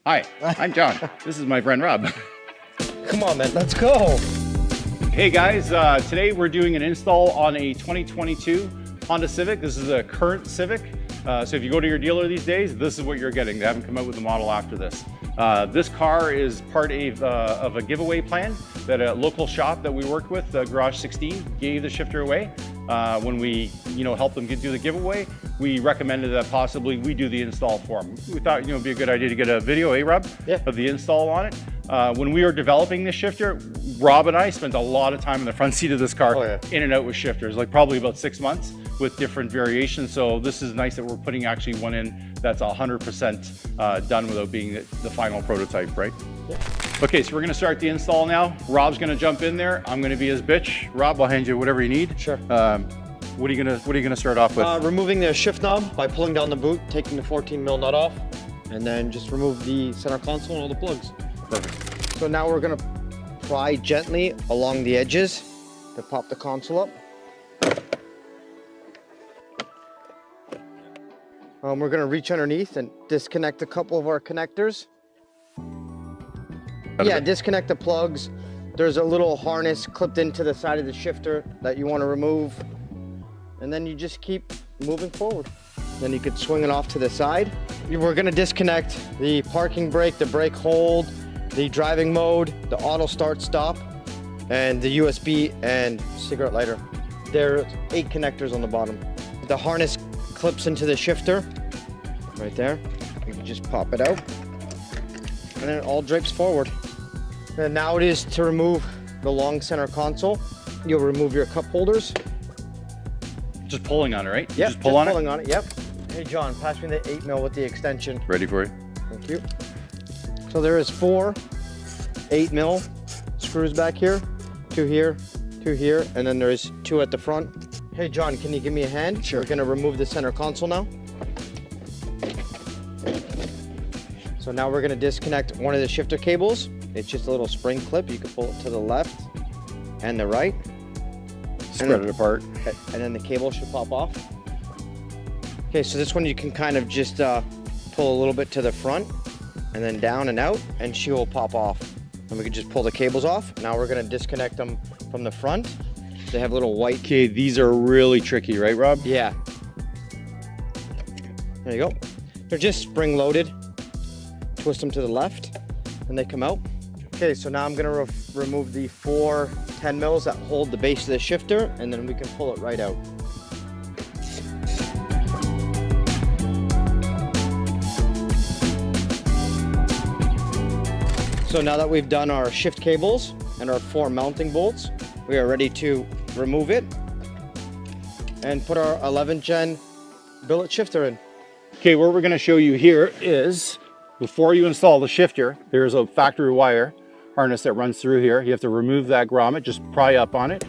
Hi, I'm John. This is my friend Rob. Come on, man, let's go. Hey guys, today we're doing an install on a 2022 Honda Civic. This is a current Civic. So if you go to your dealer these days, this is what you're getting. They haven't come out with a model after this. This car is part of a giveaway plan that a local shop that we worked with, Garage 16, gave the shifter away. When we, helped them do the giveaway, we recommended that possibly we do the install for them. We thought, it'd be a good idea to get a video, Rob? Yeah. Of the install on it. When we were developing this shifter, Rob and I spent a lot of time in the front seat of this car, in and out with shifters, like probably about 6 months with different variations. So this is nice that we're putting actually one in that's 100% done without being the final prototype, right? Yeah. Okay, so we're gonna start the install now. Rob's gonna jump in there. I'm gonna be his bitch. Rob, I'll hand you whatever you need. Sure. What are you gonna start off with? Removing the shift knob by pulling down the boot, taking the 14mm nut off, and then just remove the center console and all the plugs. Perfect. So now we're gonna pry gently along the edges to pop the console up. We're gonna reach underneath and disconnect a couple of our connectors. Disconnect the plugs. There's a little harness clipped into the side of the shifter that you want to remove. And then you just keep moving forward. Then you could swing it off to the side. We're gonna disconnect the parking brake, the brake hold, the driving mode, the auto start stop, and the USB and cigarette lighter. There are 8 connectors on the bottom. The harness clips into the shifter right there. You can just pop it out and then it all drapes forward. And now it is to remove the long center console. You'll remove your cup holders. Just pulling on it, right? Yep, just pulling on it, yep. Hey John, pass me the 8mm with the extension. Ready for you? Thank you. So there is 4 8mm screws back here, 2 here, 2 here, and then there's 2 at the front. Hey John, can you give me a hand? Sure. We're gonna remove the center console now. So now we're gonna disconnect one of the shifter cables. It's just a little spring clip. You can pull it to the left and the right. Spread it apart. And then the cable should pop off. Okay, so this one you can kind of just pull a little bit to the front and then down and out, and she will pop off. And we can just pull the cables off. Now we're gonna disconnect them from the front. They have little white. Okay, these are really tricky, right, Rob? Yeah. There you go. They're just spring loaded. Twist them to the left and they come out. Okay, so now I'm gonna remove the 4 10mm that hold the base of the shifter, and then we can pull it right out. So now that we've done our shift cables and our 4 mounting bolts, we are ready to remove it and put our 11 gen billet shifter in. Okay, what we're gonna show you here is, before you install the shifter, there's a factory wire harness that runs through here. You have to remove that grommet, just pry up on it,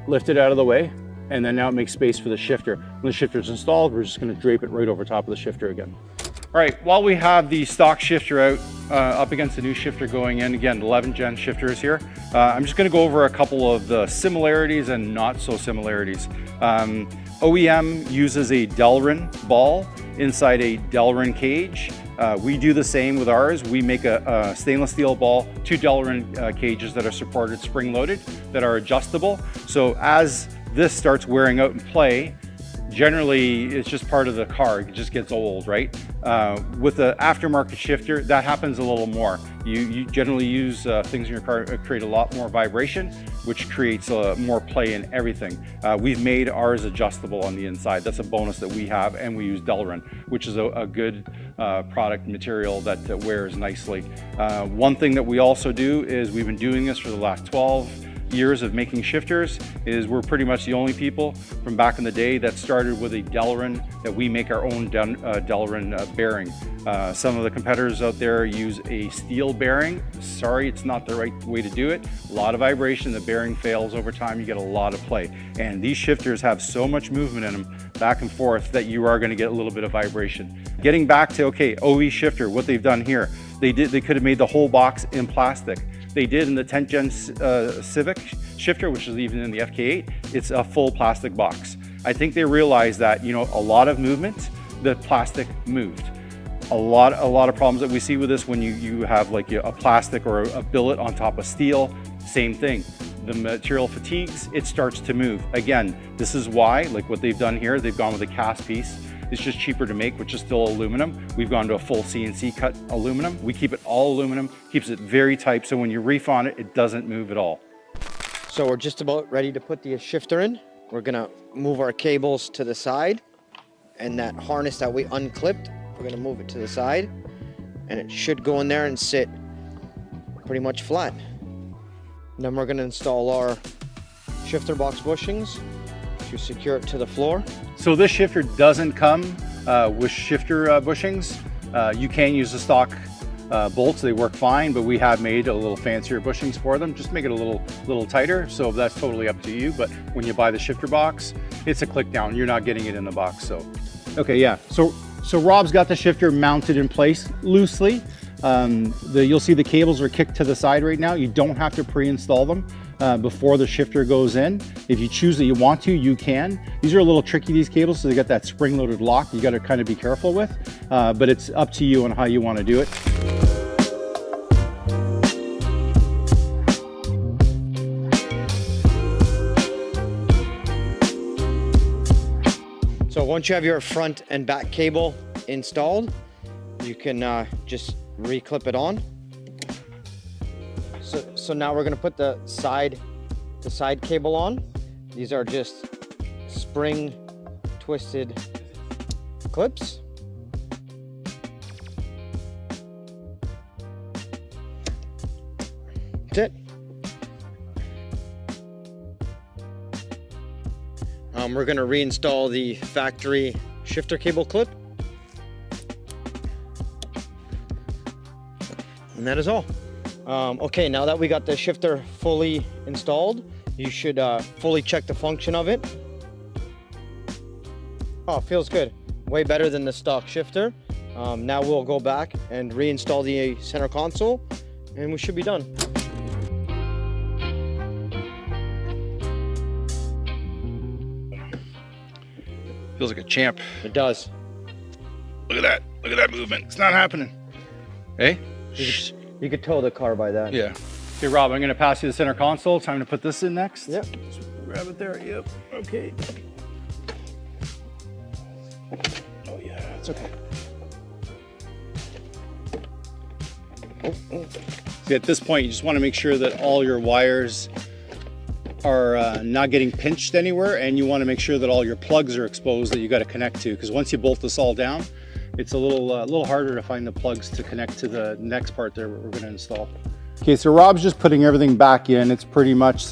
lift it out of the way, and then now it makes space for the shifter. When the shifter's installed, we're just gonna drape it right over top of the shifter again. All right, while we have the stock shifter out, up against the new shifter going in, again, 11 gen shifter is here. I'm just gonna go over a couple of the similarities and not so similarities. OEM uses a Delrin ball inside a Delrin cage. We do the same with ours. We make a stainless steel ball, 2 Delrin cages that are supported spring loaded, that are adjustable. So as this starts wearing out in play, generally it's just part of the car. It just gets old, right? With the aftermarket shifter, that happens a little more. You generally use things in your car that create a lot more vibration, which creates more play in everything. We've made ours adjustable on the inside. That's a bonus that we have, and we use Delrin, which is a good product material that wears nicely. One thing that we also do is, we've been doing this for the last 12 years of making shifters, is we're pretty much the only people from back in the day that started with a Delrin, that we make our own Delrin bearing. Some of the competitors out there use a steel bearing. Sorry, it's not the right way to do it. A lot of vibration, the bearing fails over time, you get a lot of play. And these shifters have so much movement in them, back and forth, that you are gonna get a little bit of vibration. Getting back to, okay, OE shifter, what they've done here, they could have made the whole box in plastic. They did in the 10th gen Civic shifter, which is even in the FK8, it's a full plastic box. I think they realized that, a lot of movement, the plastic moved. A lot of problems that we see with this when you have like a plastic or a billet on top of steel, same thing. The material fatigues, it starts to move. Again, this is why, like what they've done here, they've gone with a cast piece. It's just cheaper to make, which is still aluminum. We've gone to a full CNC cut aluminum. We keep it all aluminum, keeps it very tight, so when you reef on it, it doesn't move at all. So we're just about ready to put the shifter in. We're gonna move our cables to the side, and that harness that we unclipped, we're gonna move it to the side, and it should go in there and sit pretty much flat. And then we're gonna install our shifter box bushings to secure it to the floor. So this shifter doesn't come with shifter bushings. You can use the stock bolts, they work fine, but we have made a little fancier bushings for them. Just make it a little tighter, so that's totally up to you. But when you buy the shifter box, it's a click down. You're not getting it in the box. So, okay, yeah. So Rob's got the shifter mounted in place loosely. You'll see the cables are kicked to the side right now. You don't have to pre-install them before the shifter goes in. If you choose that you want to, you can. These are a little tricky, these cables, so they got that spring-loaded lock you got to kind of be careful with, but it's up to you on how you want to do it. So once you have your front and back cable installed, you can just reclip it on. So now we're gonna put the side cable on. These are just spring twisted clips. That's it. We're gonna reinstall the factory shifter cable clip. And that is all. Okay, now that we got the shifter fully installed, you should fully check the function of it. Oh, it feels good. Way better than the stock shifter. Now we'll go back and reinstall the center console, and we should be done. Feels like a champ. It does. Look at that. Look at that movement. It's not happening. Hey? You could tow the car by that. Yeah. Okay, Rob, I'm going to pass you the center console. Time to put this in next. Yep. Just grab it there. Yep. Okay. Oh, yeah. It's okay. See, at this point, you just want to make sure that all your wires are not getting pinched anywhere, and you want to make sure that all your plugs are exposed that you got to connect to, because once you bolt this all down, it's a little harder to find the plugs to connect to the next part there we're going to install. Okay, so Rob's just putting everything back in. It's pretty much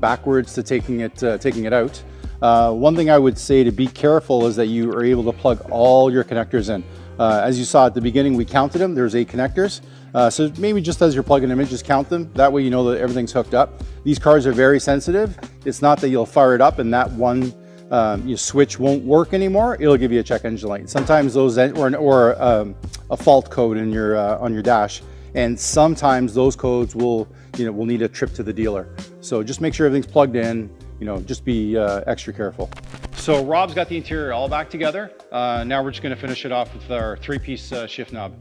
backwards to taking it out. One thing I would say to be careful is that you are able to plug all your connectors in. As you saw at the beginning, we counted them. There's 8 connectors. So maybe just as you're plugging them in, just count them. That way you know that everything's hooked up. These cars are very sensitive. It's not that you'll fire it up and that one your switch won't work anymore. It'll give you a check engine light. Sometimes those, or a fault code in your on your dash, and sometimes those codes will need a trip to the dealer. So just make sure everything's plugged in. Just be extra careful. So Rob's got the interior all back together. Now we're just going to finish it off with our 3-piece shift knob.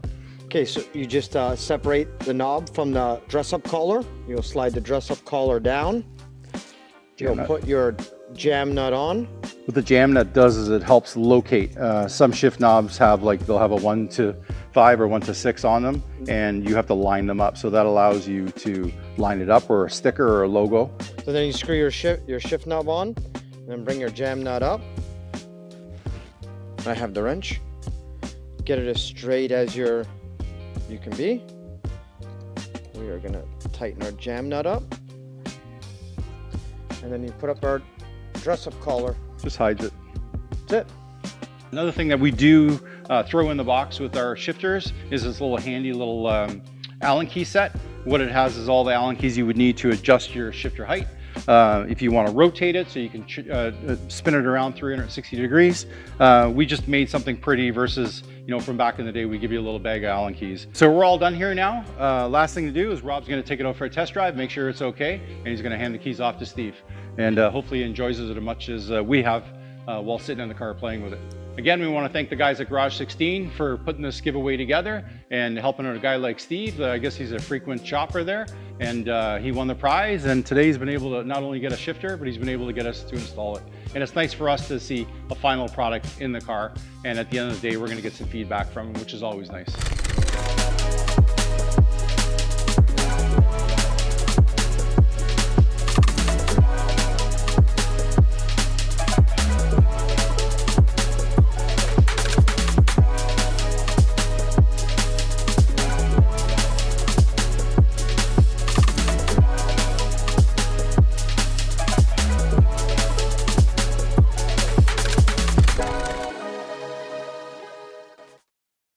Okay, so you just separate the knob from the dress-up collar. You'll slide the dress-up collar down. You'll put your jam nut on. What the jam nut does is it helps locate. Some shift knobs have they'll have a 1 to 5 or 1 to 6 on them, and you have to line them up. So that allows you to line it up, or a sticker or a logo. So then you screw your shift knob on, and then bring your jam nut up. I have the wrench. Get it as straight as you can be. We are gonna tighten our jam nut up, and then you put up our dress-up collar. Just hides it. That's it. Another thing that we do throw in the box with our shifters is this little handy little Allen key set. What it has is all the Allen keys you would need to adjust your shifter height. If you want to rotate it so you can spin it around 360 degrees. We just made something pretty versus, from back in the day, we give you a little bag of Allen keys. So we're all done here now. Last thing to do is Rob's going to take it out for a test drive, make sure it's okay, and he's going to hand the keys off to Steve. And hopefully he enjoys it as much as we have while sitting in the car playing with it. Again, we want to thank the guys at Garage 16 for putting this giveaway together and helping a guy like Steve. I guess he's a frequent shopper there, and he won the prize. And today he's been able to not only get a shifter, but he's been able to get us to install it. And it's nice for us to see a final product in the car. And at the end of the day, we're going to get some feedback from him, which is always nice.